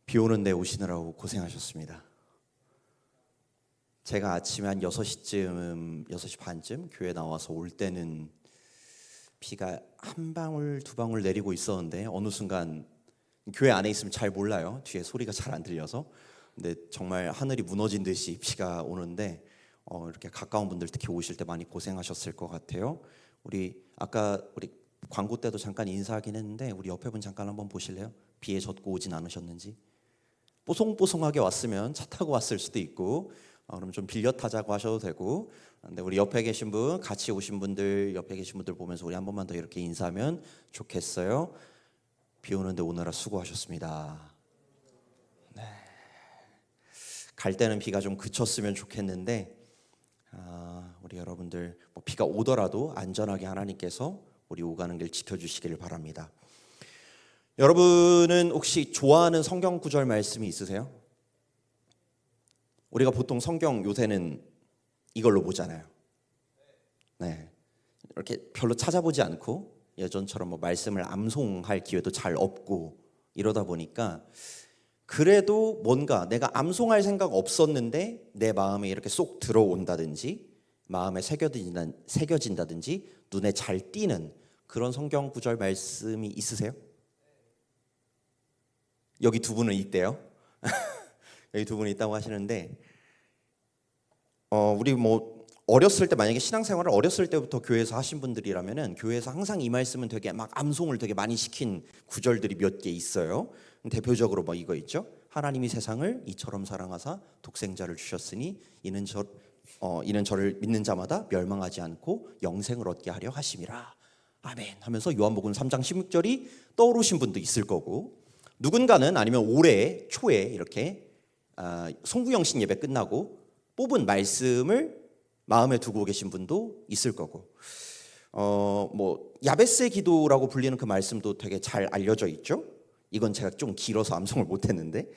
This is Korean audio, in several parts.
비 오는데 오시느라고 고생하셨습니다. 제가 아침에 한 6시쯤, 6시 반쯤 교회 나와서 올 때는 비가 한 방울 두 방울 내리고 있었는데 어느 순간 교회 안에 있으면 잘 몰라요. 뒤에 소리가 잘 안 들려서. 근데 정말 하늘이 무너진 듯이 비가 오는데 이렇게 가까운 분들 특히 오실 때 많이 고생하셨을 것 같아요. 아까 우리 광고 때도 잠깐 인사하긴 했는데 우리 옆에 분 잠깐 한번 보실래요? 비에 젖고 오진 않으셨는지. 뽀송뽀송하게 왔으면 차 타고 왔을 수도 있고 그럼 좀 빌려 타자고 하셔도 되고. 근데 우리 옆에 계신 분, 같이 오신 분들, 옆에 계신 분들 보면서 우리 한 번만 더 이렇게 인사하면 좋겠어요. 비 오는데 오느라 수고하셨습니다. 네. 갈 때는 비가 좀 그쳤으면 좋겠는데 우리 여러분들 비가 오더라도 안전하게 하나님께서 우리 오가는 길 지켜주시기를 바랍니다. 여러분은 혹시 좋아하는 성경 구절 말씀이 있으세요? 우리가 보통 성경 요새는 이걸로 보잖아요. 네, 이렇게 별로 찾아보지 않고 예전처럼 말씀을 암송할 기회도 잘 없고 이러다 보니까 그래도 뭔가 내가 암송할 생각 없었는데 내 마음에 이렇게 쏙 들어온다든지 마음에 새겨진다든지 눈에 잘 띄는 그런 성경 구절 말씀이 있으세요? 여기 두 분은 있대요. 여기 두 분이 있다고 하시는데 우리 어렸을 때 만약에 신앙생활을 어렸을 때부터 교회에서 하신 분들이라면은 교회에서 항상 이 말씀은 되게 막 암송을 되게 많이 시킨 구절들이 몇 개 있어요. 대표적으로 이거 있죠. 하나님이 세상을 이처럼 사랑하사 독생자를 주셨으니 이는 저를 믿는 자마다 멸망하지 않고 영생을 얻게 하려 하심이라. 아멘 하면서 요한복음 3장 16절이 떠오르신 분도 있을 거고, 누군가는 아니면 올해 초에 이렇게 송구영신 예배 끝나고 뽑은 말씀을 마음에 두고 계신 분도 있을 거고, 야베스의 기도라고 불리는 그 말씀도 되게 잘 알려져 있죠. 이건 제가 좀 길어서 암송을 못했는데,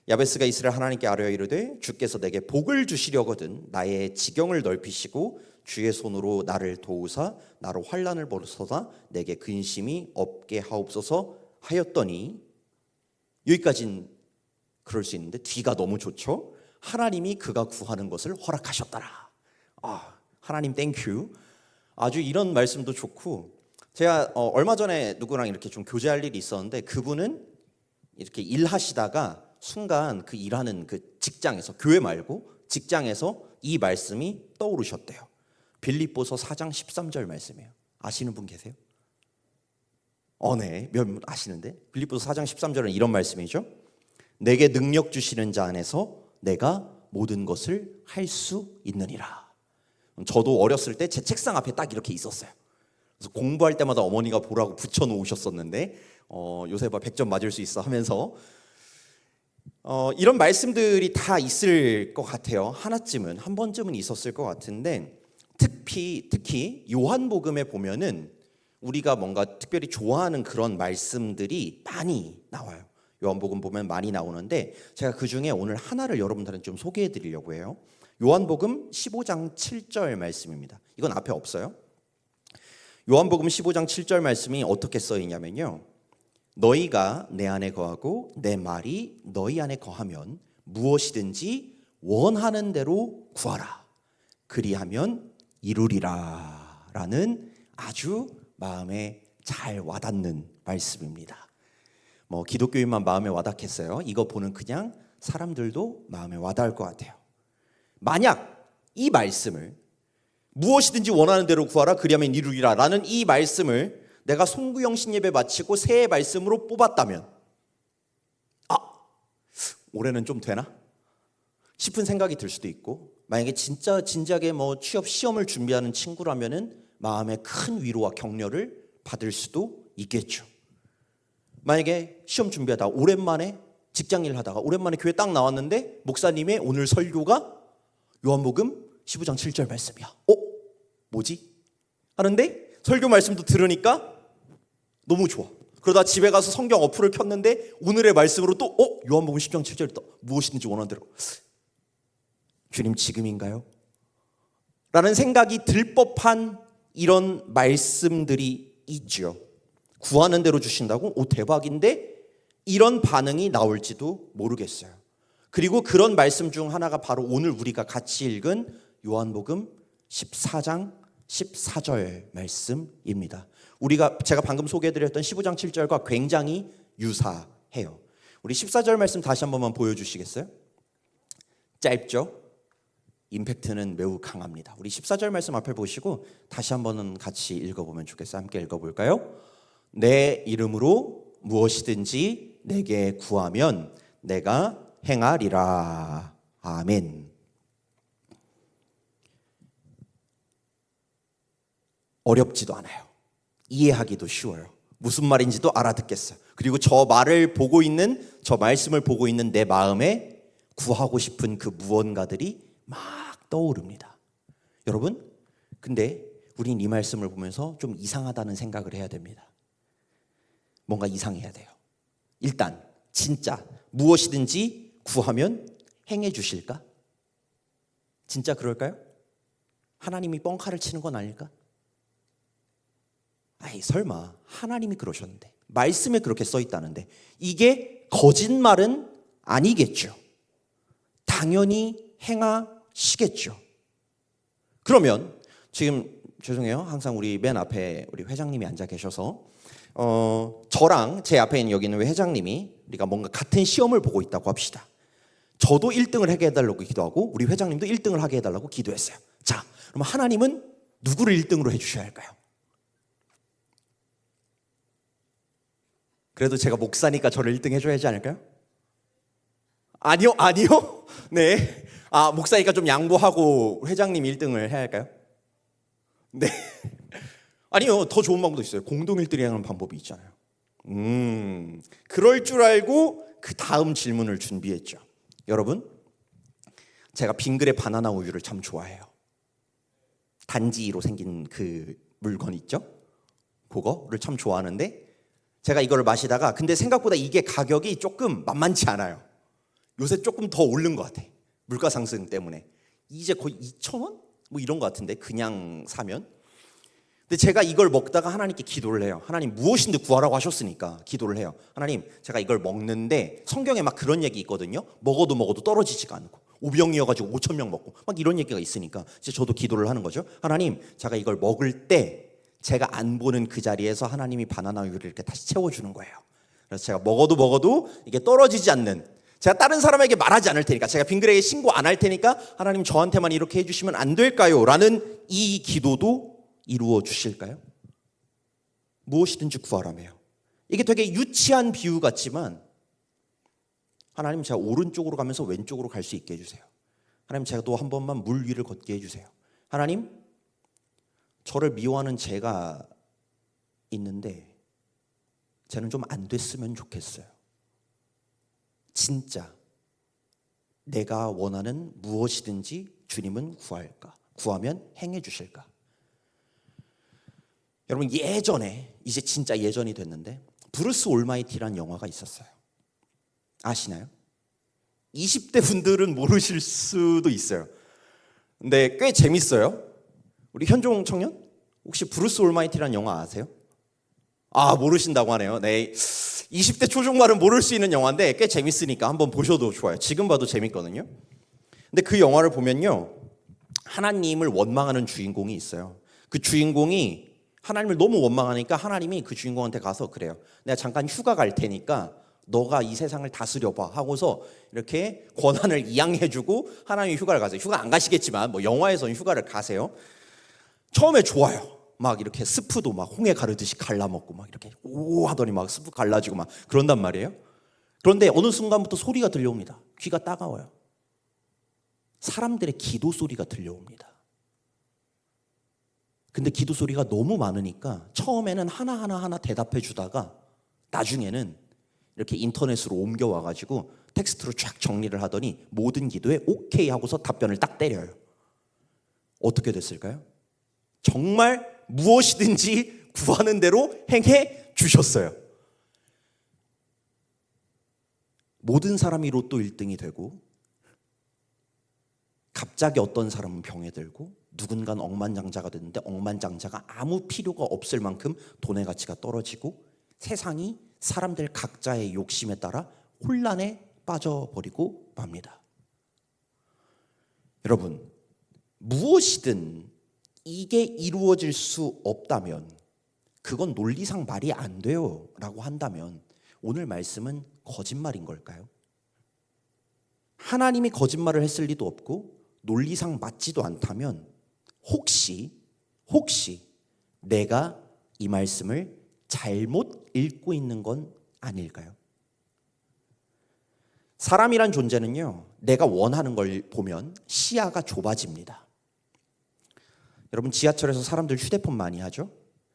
야베스가 이스라엘 하나님께 아뢰어 이르되 주께서 내게 복을 주시려거든 나의 지경을 넓히시고 주의 손으로 나를 도우사 나로 환난을 벌이소서 내게 근심이 없게 하옵소서 하였더니, 여기까지는 그럴 수 있는데 뒤가 너무 좋죠. 하나님이 그가 구하는 것을 허락하셨더라. 하나님 땡큐. 아주 이런 말씀도 좋고, 제가 얼마 전에 누구랑 이렇게 좀 교제할 일이 있었는데 그분은 이렇게 일하시다가 순간 그 일하는 그 직장에서, 교회 말고 직장에서 이 말씀이 떠오르셨대요. 빌립보서 4장 13절 말씀이에요. 아시는 분 계세요? 네, 몇 분 아시는데 빌립보서 4장 13절은 이런 말씀이죠. 내게 능력 주시는 자 안에서 내가 모든 것을 할 수 있느니라. 저도 어렸을 때 제 책상 앞에 딱 이렇게 있었어요. 그래서 공부할 때마다 어머니가 보라고 붙여놓으셨었는데 요새 100점 맞을 수 있어 하면서 이런 말씀들이 다 있을 것 같아요. 하나쯤은, 한 번쯤은 있었을 것 같은데, 특히 요한복음에 보면은 우리가 뭔가 특별히 좋아하는 그런 말씀들이 많이 나와요. 요한복음 보면 많이 나오는데 제가 그중에 오늘 하나를 여러분들한테 좀 소개해 드리려고 해요. 요한복음 15장 7절 말씀입니다. 이건 앞에 없어요. 요한복음 15장 7절 말씀이 어떻게 써 있냐면요, 너희가 내 안에 거하고 내 말이 너희 안에 거하면 무엇이든지 원하는 대로 구하라. 그리하면 이루리라. 라는 아주 마음에 잘 와닿는 말씀입니다. 기독교인만 마음에 와닿겠어요? 이거 보는 그냥 사람들도 마음에 와닿을 것 같아요. 만약 이 말씀을 무엇이든지 원하는 대로 구하라 그리하면 이루리라 라는 이 말씀을 내가 송구영신 예배 마치고 새해 말씀으로 뽑았다면 올해는 좀 되나? 싶은 생각이 들 수도 있고, 만약에 진짜 진지하게 취업 시험을 준비하는 친구라면은 마음에 큰 위로와 격려를 받을 수도 있겠죠. 만약에 시험 준비하다가 오랜만에 직장일 하다가 오랜만에 교회 딱 나왔는데 목사님의 오늘 설교가 요한복음 15장 7절 말씀이야. 뭐지? 하는데 설교 말씀도 들으니까 너무 좋아. 그러다 집에 가서 성경 어플을 켰는데 오늘의 말씀으로 또 요한복음 10장 7절이 또 무엇이든지 원하는 대로. 주님 지금인가요? 라는 생각이 들 법한 이런 말씀들이 있죠. 구하는 대로 주신다고? 대박인데 이런 반응이 나올지도 모르겠어요. 그리고 그런 말씀 중 하나가 바로 오늘 우리가 같이 읽은 요한복음 14장 14절 말씀입니다. 제가 방금 소개해드렸던 15장 7절과 굉장히 유사해요. 우리 14절 말씀 다시 한 번만 보여주시겠어요? 짧죠? 임팩트는 매우 강합니다. 우리 14절 말씀 앞에 보시고 다시 한 번은 같이 읽어보면 좋겠어요. 함께 읽어볼까요? 내 이름으로 무엇이든지 내게 구하면 내가 행하리라. 아멘. 어렵지도 않아요. 이해하기도 쉬워요. 무슨 말인지도 알아듣겠어요. 그리고 저 말씀을 보고 있는 내 마음에 구하고 싶은 그 무언가들이 막 떠오릅니다. 여러분, 근데 우린 이 말씀을 보면서 좀 이상하다는 생각을 해야 됩니다. 뭔가 이상해야 돼요. 일단 진짜 무엇이든지 구하면 행해 주실까? 진짜 그럴까요? 하나님이 뻥카를 치는 건 아닐까? 아이, 설마 하나님이 그러셨는데, 말씀에 그렇게 써 있다는데 이게 거짓말은 아니겠죠. 당연히 행하시겠죠. 그러면 지금 죄송해요. 항상 우리 맨 앞에 우리 회장님이 앉아 계셔서 저랑 제 앞에 있는 여기 있는 회장님이 우리가 뭔가 같은 시험을 보고 있다고 합시다. 저도 1등을 하게 해달라고 기도하고 우리 회장님도 1등을 하게 해달라고 기도했어요. 자, 그럼 하나님은 누구를 1등으로 해주셔야 할까요? 그래도 제가 목사니까 저를 1등 해줘야 하지 않을까요? 아니요. 네. 목사니까 좀 양보하고 회장님 1등을 해야 할까요? 네. 아니요. 더 좋은 방법도 있어요. 공동 1등이 하는 방법이 있잖아요. 그럴 줄 알고 그 다음 질문을 준비했죠. 여러분, 제가 빙그레 바나나 우유를 참 좋아해요. 단지로 생긴 그 물건 있죠? 그거를 참 좋아하는데 제가 이거를 마시다가 근데 생각보다 이게 가격이 조금 만만치 않아요. 요새 조금 더 오른 것 같아. 물가 상승 때문에. 이제 거의 2,000원? 뭐 이런 것 같은데 그냥 사면. 근데 제가 이걸 먹다가 하나님께 기도를 해요. 하나님 무엇인데 구하라고 하셨으니까 기도를 해요. 하나님, 제가 이걸 먹는데 성경에 막 그런 얘기 있거든요. 먹어도 떨어지지가 않고 오병이어가지고 5,000명 먹고 막 이런 얘기가 있으니까 이제 저도 기도를 하는 거죠. 하나님, 제가 이걸 먹을 때 제가 안 보는 그 자리에서 하나님이 바나나 우유를 이렇게 다시 채워주는 거예요. 그래서 제가 먹어도 이게 떨어지지 않는, 제가 다른 사람에게 말하지 않을 테니까, 제가 빙그레에게 신고 안 할 테니까 하나님 저한테만 이렇게 해주시면 안 될까요? 라는 이 기도도 이루어 주실까요? 무엇이든지 구하라며요. 이게 되게 유치한 비유 같지만 하나님, 제가 오른쪽으로 가면서 왼쪽으로 갈 수 있게 해주세요. 하나님, 제가 또 한 번만 물 위를 걷게 해주세요. 하나님, 저를 미워하는 죄가 있는데 쟤는 좀 안 됐으면 좋겠어요. 진짜 내가 원하는 무엇이든지 주님은 구하면 행해 주실까? 여러분, 예전에, 이제 진짜 예전이 됐는데 브루스 올마이티라는 영화가 있었어요. 아시나요? 20대 분들은 모르실 수도 있어요. 근데 꽤 재밌어요. 우리 현종 청년? 혹시 브루스 올마이티라는 영화 아세요? 모르신다고 하네요. 네, 20대 초중반은 모를 수 있는 영화인데 꽤 재밌으니까 한번 보셔도 좋아요. 지금 봐도 재밌거든요. 근데 그 영화를 보면요, 하나님을 원망하는 주인공이 있어요. 그 주인공이 하나님을 너무 원망하니까 하나님이 그 주인공한테 가서 그래요. 내가 잠깐 휴가 갈 테니까 너가 이 세상을 다스려봐 하고서 이렇게 권한을 이양해주고 하나님이 휴가를 가세요. 휴가 안 가시겠지만 뭐 영화에서는 휴가를 가세요. 처음에 좋아요. 막 이렇게 스프도 막 홍해 가르듯이 갈라먹고 막 이렇게 오 하더니 막 스프 갈라지고 막 그런단 말이에요. 그런데 어느 순간부터 소리가 들려옵니다. 귀가 따가워요. 사람들의 기도 소리가 들려옵니다. 근데 기도 소리가 너무 많으니까 처음에는 하나하나 대답해 주다가 나중에는 이렇게 인터넷으로 옮겨와가지고 텍스트로 쫙 정리를 하더니 모든 기도에 오케이 하고서 답변을 딱 때려요. 어떻게 됐을까요? 정말 무엇이든지 구하는 대로 행해 주셨어요. 모든 사람이 로또 1등이 되고 갑자기 어떤 사람은 병에 들고 누군가는 억만장자가 됐는데 억만장자가 아무 필요가 없을 만큼 돈의 가치가 떨어지고 세상이 사람들 각자의 욕심에 따라 혼란에 빠져버리고 맙니다. 여러분, 무엇이든 이게 이루어질 수 없다면, 그건 논리상 말이 안 돼요 라고 한다면 오늘 말씀은 거짓말인 걸까요? 하나님이 거짓말을 했을 리도 없고 논리상 맞지도 않다면 혹시 내가 이 말씀을 잘못 읽고 있는 건 아닐까요? 사람이란 존재는요, 내가 원하는 걸 보면 시야가 좁아집니다. 여러분, 지하철에서 사람들 휴대폰 많이 하죠?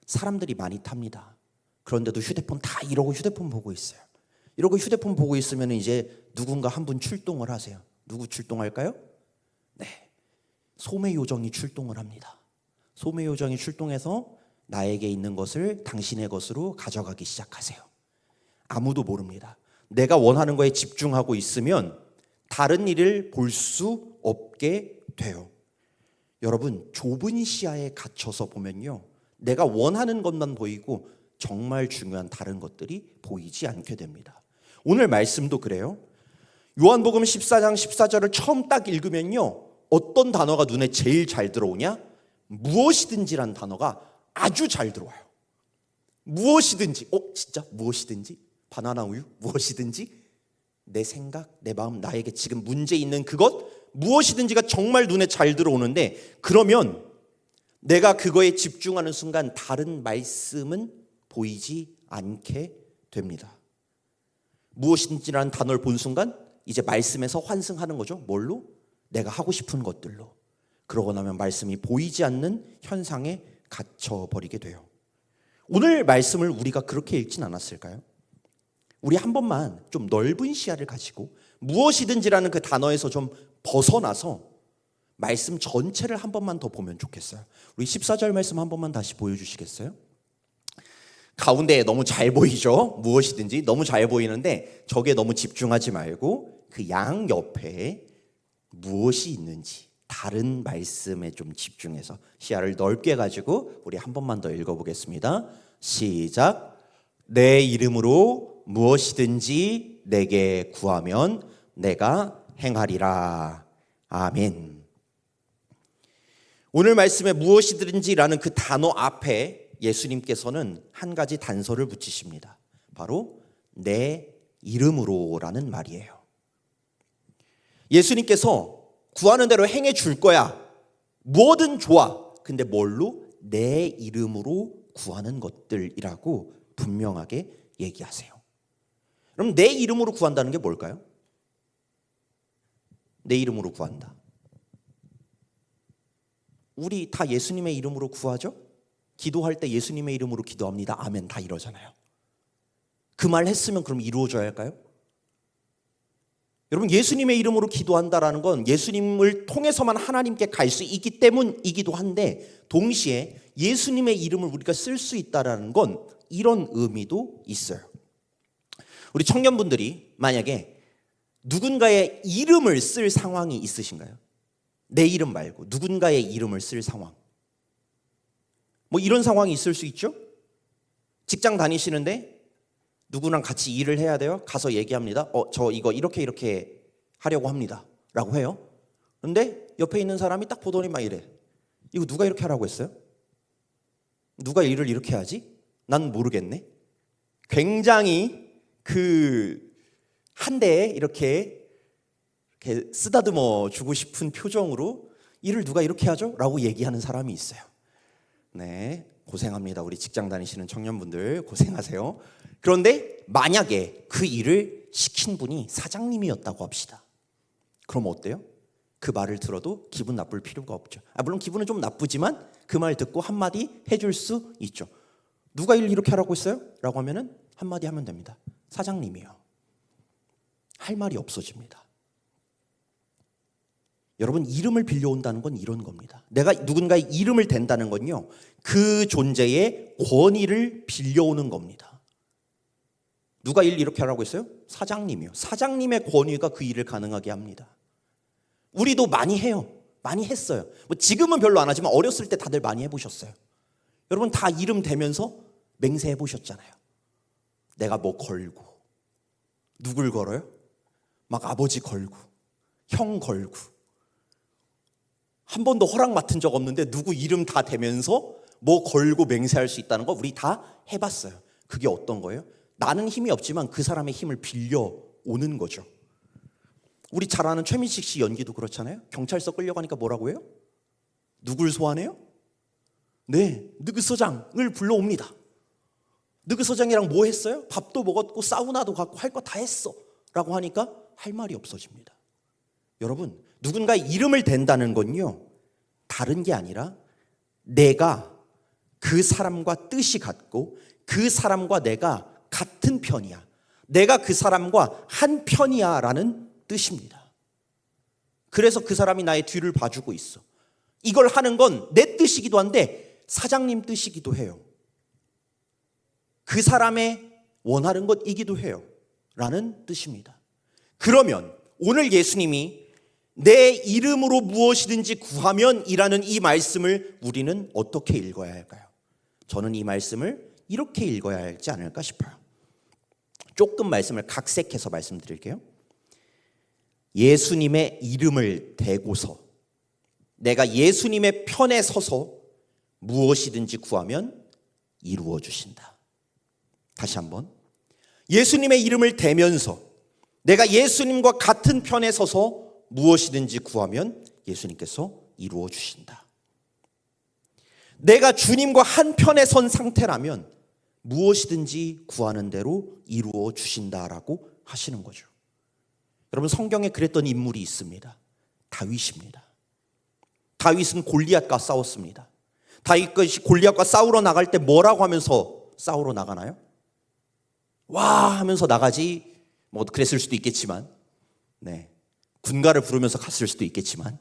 사람들이 많이 탑니다. 그런데도 휴대폰 다 이러고 휴대폰 보고 있어요. 이러고 휴대폰 보고 있으면 이제 누군가 한 분 출동을 하세요. 누구 출동할까요? 네, 소매요정이 출동을 합니다. 소매요정이 출동해서 나에게 있는 것을 당신의 것으로 가져가기 시작하세요. 아무도 모릅니다. 내가 원하는 거에 집중하고 있으면 다른 일을 볼 수 없게 돼요. 여러분, 좁은 시야에 갇혀서 보면요, 내가 원하는 것만 보이고 정말 중요한 다른 것들이 보이지 않게 됩니다. 오늘 말씀도 그래요. 요한복음 14장 14절을 처음 딱 읽으면요, 어떤 단어가 눈에 제일 잘 들어오냐? 무엇이든지란 단어가 아주 잘 들어와요. 무엇이든지, 진짜 무엇이든지, 바나나 우유, 무엇이든지, 내 생각, 내 마음, 나에게 지금 문제 있는 그것, 무엇이든지가 정말 눈에 잘 들어오는데, 그러면 내가 그거에 집중하는 순간 다른 말씀은 보이지 않게 됩니다. 무엇이든지라는 단어를 본 순간 이제 말씀에서 환승하는 거죠. 뭘로? 내가 하고 싶은 것들로. 그러고 나면 말씀이 보이지 않는 현상에 갇혀버리게 돼요. 오늘 말씀을 우리가 그렇게 읽진 않았을까요? 우리 한 번만 좀 넓은 시야를 가지고 무엇이든지라는 그 단어에서 좀 벗어나서 말씀 전체를 한 번만 더 보면 좋겠어요. 우리 14절 말씀 한 번만 다시 보여주시겠어요? 가운데에 너무 잘 보이죠? 무엇이든지 너무 잘 보이는데 저게 너무 집중하지 말고 그 양 옆에 무엇이 있는지 다른 말씀에 좀 집중해서 시야를 넓게 가지고 우리 한 번만 더 읽어보겠습니다. 시작. 내 이름으로 무엇이든지 내게 구하면 내가 행하리라. 아멘. 오늘 말씀에 무엇이든지라는 그 단어 앞에 예수님께서는 한 가지 단서를 붙이십니다. 바로 내 이름으로라는 말이에요. 예수님께서 구하는 대로 행해 줄 거야. 뭐든 좋아. 근데 뭘로? 내 이름으로 구하는 것들이라고 분명하게 얘기하세요. 그럼 내 이름으로 구한다는 게 뭘까요? 내 이름으로 구한다. 우리 다 예수님의 이름으로 구하죠? 기도할 때 예수님의 이름으로 기도합니다. 아멘 다 이러잖아요. 그 말 했으면 그럼 이루어져야 할까요? 여러분, 예수님의 이름으로 기도한다라는 건 예수님을 통해서만 하나님께 갈 수 있기 때문이기도 한데, 동시에 예수님의 이름을 우리가 쓸 수 있다라는 건 이런 의미도 있어요. 우리 청년분들이 만약에 누군가의 이름을 쓸 상황이 있으신가요? 내 이름 말고 누군가의 이름을 쓸 상황. 뭐 이런 상황이 있을 수 있죠? 직장 다니시는데 누구랑 같이 일을 해야 돼요? 가서 얘기합니다. 저 이거 이렇게 하려고 합니다. 라고 해요. 그런데 옆에 있는 사람이 딱 보더니 막 이래. 이거 누가 이렇게 하라고 했어요? 누가 일을 이렇게 하지? 난 모르겠네. 굉장히 한 대에 이렇게 쓰다듬어 주고 싶은 표정으로 일을 누가 이렇게 하죠? 라고 얘기하는 사람이 있어요. 네, 고생합니다. 우리 직장 다니시는 청년분들 고생하세요. 그런데 만약에 그 일을 시킨 분이 사장님이었다고 합시다. 그럼 어때요? 그 말을 들어도 기분 나쁠 필요가 없죠. 물론 기분은 좀 나쁘지만 그 말 듣고 한마디 해줄 수 있죠. 누가 일 이렇게 하라고 했어요? 라고 하면은 한마디 하면 됩니다. 사장님이요. 할 말이 없어집니다. 여러분, 이름을 빌려온다는 건 이런 겁니다. 내가 누군가의 이름을 댄다는 건요, 그 존재의 권위를 빌려오는 겁니다. 누가 일 이렇게 하라고 했어요? 사장님이요. 사장님의 권위가 그 일을 가능하게 합니다. 우리도 많이 해요. 많이 했어요. 뭐 지금은 별로 안 하지만 어렸을 때 다들 많이 해보셨어요. 여러분 다 이름 대면서 맹세해 보셨잖아요. 내가 뭐 걸고. 누굴 걸어요? 막 아버지 걸고 형 걸고. 한 번도 허락 맡은 적 없는데 누구 이름 다 대면서 뭐 걸고 맹세할 수 있다는 거 우리 다 해봤어요. 그게 어떤 거예요? 나는 힘이 없지만 그 사람의 힘을 빌려오는 거죠. 우리 잘 아는 최민식 씨 연기도 그렇잖아요. 경찰서 끌려가니까 뭐라고 해요? 누굴 소환해요? 네, 느그서장을 불러옵니다. 느그서장이랑 뭐 했어요? 밥도 먹었고 사우나도 갔고 할 거 다 했어 라고 하니까 할 말이 없어집니다. 여러분, 누군가의 이름을 댄다는 건요, 다른 게 아니라 내가 그 사람과 뜻이 같고 그 사람과 내가 같은 편이야, 내가 그 사람과 한 편이야 라는 뜻입니다. 그래서 그 사람이 나의 뒤를 봐주고 있어. 이걸 하는 건 내 뜻이기도 한데 사장님 뜻이기도 해요. 그 사람의 원하는 것이기도 해요 라는 뜻입니다. 그러면 오늘 예수님이 내 이름으로 무엇이든지 구하면 이라는 이 말씀을 우리는 어떻게 읽어야 할까요? 저는 이 말씀을 이렇게 읽어야 할지 않을까 싶어요. 조금 말씀을 각색해서 말씀드릴게요. 예수님의 이름을 대고서 내가 예수님의 편에 서서 무엇이든지 구하면 이루어 주신다. 다시 한번, 예수님의 이름을 대면서 내가 예수님과 같은 편에 서서 무엇이든지 구하면 예수님께서 이루어 주신다. 내가 주님과 한 편에 선 상태라면 무엇이든지 구하는 대로 이루어 주신다라고 하시는 거죠. 여러분, 성경에 그랬던 인물이 있습니다. 다윗입니다. 다윗은 골리앗과 싸웠습니다. 다윗이 골리앗과 싸우러 나갈 때 뭐라고 하면서 싸우러 나가나요? 와 하면서 나가지, 뭐 그랬을 수도 있겠지만, 네, 군가를 부르면서 갔을 수도 있겠지만,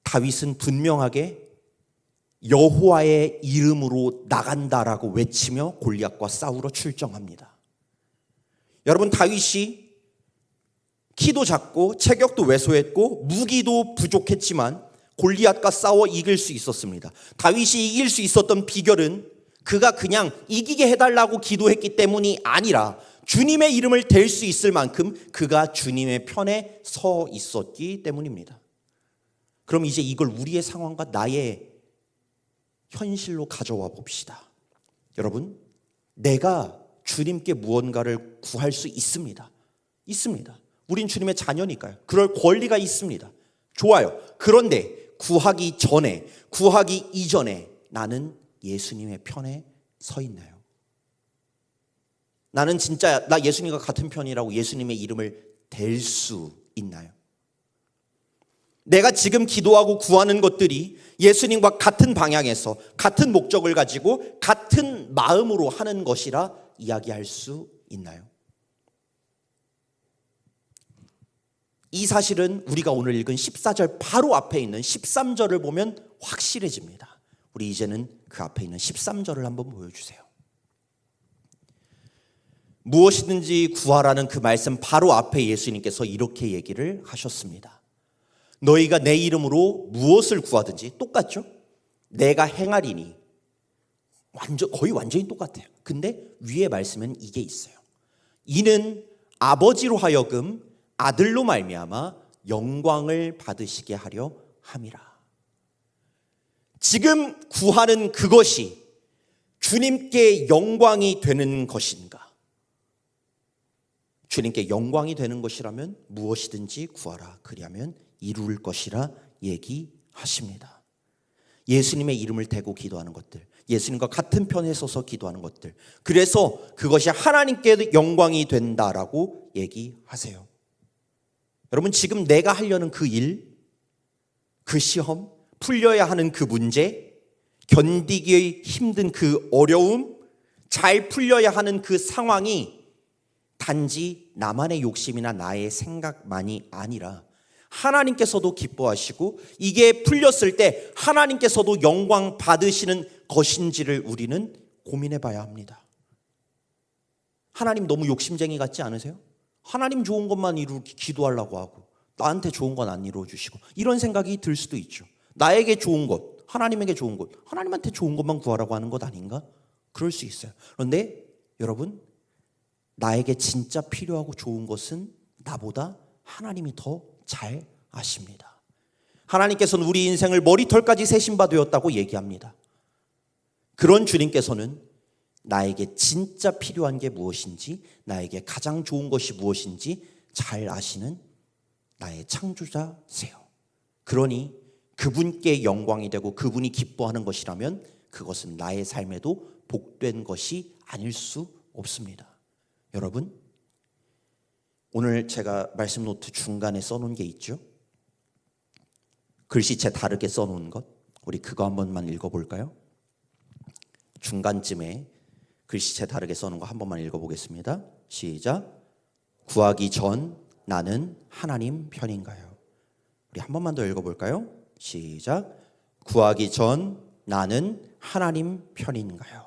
다윗은 분명하게 여호와의 이름으로 나간다라고 외치며 골리앗과 싸우러 출정합니다. 여러분, 다윗이 키도 작고 체격도 왜소했고 무기도 부족했지만 골리앗과 싸워 이길 수 있었습니다. 다윗이 이길 수 있었던 비결은 그가 그냥 이기게 해달라고 기도했기 때문이 아니라 주님의 이름을 댈 수 있을 만큼 그가 주님의 편에 서 있었기 때문입니다. 그럼 이제 이걸 우리의 상황과 나의 현실로 가져와 봅시다. 여러분, 내가 주님께 무언가를 구할 수 있습니다. 있습니다. 우린 주님의 자녀니까요. 그럴 권리가 있습니다. 좋아요. 그런데 구하기 전에, 구하기 이전에 나는 예수님의 편에 서 있나요? 나는 진짜 나 예수님과 같은 편이라고 예수님의 이름을 댈 수 있나요? 내가 지금 기도하고 구하는 것들이 예수님과 같은 방향에서 같은 목적을 가지고 같은 마음으로 하는 것이라 이야기할 수 있나요? 이 사실은 우리가 오늘 읽은 14절 바로 앞에 있는 13절을 보면 확실해집니다. 우리 이제는 그 앞에 있는 13절을 한번 보여주세요. 무엇이든지 구하라는 그 말씀 바로 앞에 예수님께서 이렇게 얘기를 하셨습니다. 너희가 내 이름으로 무엇을 구하든지, 똑같죠? 내가 행하리니. 거의 완전히 똑같아요. 근데 위에 말씀은 이게 있어요. 이는 아버지로 하여금 아들로 말미암아 영광을 받으시게 하려 함이라. 지금 구하는 그것이 주님께 영광이 되는 것인가? 주님께 영광이 되는 것이라면 무엇이든지 구하라. 그리하면 이룰 것이라 얘기하십니다. 예수님의 이름을 대고 기도하는 것들, 예수님과 같은 편에 서서 기도하는 것들, 그래서 그것이 하나님께 영광이 된다라고 얘기하세요. 여러분, 지금 내가 하려는 그 일, 그 시험, 풀려야 하는 그 문제, 견디기 힘든 그 어려움, 잘 풀려야 하는 그 상황이 단지 나만의 욕심이나 나의 생각만이 아니라 하나님께서도 기뻐하시고 이게 풀렸을 때 하나님께서도 영광 받으시는 것인지를 우리는 고민해 봐야 합니다. 하나님 너무 욕심쟁이 같지 않으세요? 하나님 좋은 것만 기도하려고 하고 나한테 좋은 건 안 이루어 주시고, 이런 생각이 들 수도 있죠. 나에게 좋은 것, 하나님에게 좋은 것, 하나님한테 좋은 것만 구하라고 하는 것 아닌가? 그럴 수 있어요. 그런데 여러분, 나에게 진짜 필요하고 좋은 것은 나보다 하나님이 더 잘 아십니다. 하나님께서는 우리 인생을 머리털까지 세신 바 되었다고 얘기합니다. 그런 주님께서는 나에게 진짜 필요한 게 무엇인지, 나에게 가장 좋은 것이 무엇인지 잘 아시는 나의 창조자세요. 그러니 그분께 영광이 되고 그분이 기뻐하는 것이라면 그것은 나의 삶에도 복된 것이 아닐 수 없습니다. 여러분, 오늘 제가 말씀 노트 중간에 써놓은 게 있죠. 글씨체 다르게 써놓은 것, 우리 그거 한 번만 읽어볼까요? 중간쯤에 글씨체 다르게 써놓은 거 한 번만 읽어보겠습니다. 시작. 구하기 전 나는 하나님 편인가요? 우리 한 번만 더 읽어볼까요? 시작. 구하기 전 나는 하나님 편인가요?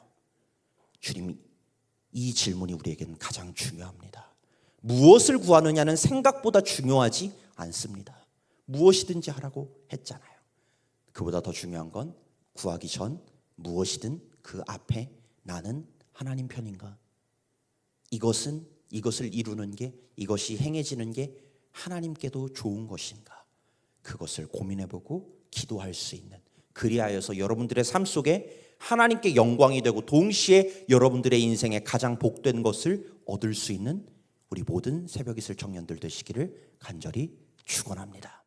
주님이 이 질문이 우리에게는 가장 중요합니다. 무엇을 구하느냐는 생각보다 중요하지 않습니다. 무엇이든지 하라고 했잖아요. 그보다 더 중요한 건 구하기 전 무엇이든 그 앞에 나는 하나님 편인가? 이것을 이루는 게, 이것이 행해지는 게 하나님께도 좋은 것인가? 그것을 고민해보고 기도할 수 있는, 그리하여서 여러분들의 삶 속에 하나님께 영광이 되고 동시에 여러분들의 인생에 가장 복된 것을 얻을 수 있는 우리 모든 새벽 이슬 청년들 되시기를 간절히 축원합니다.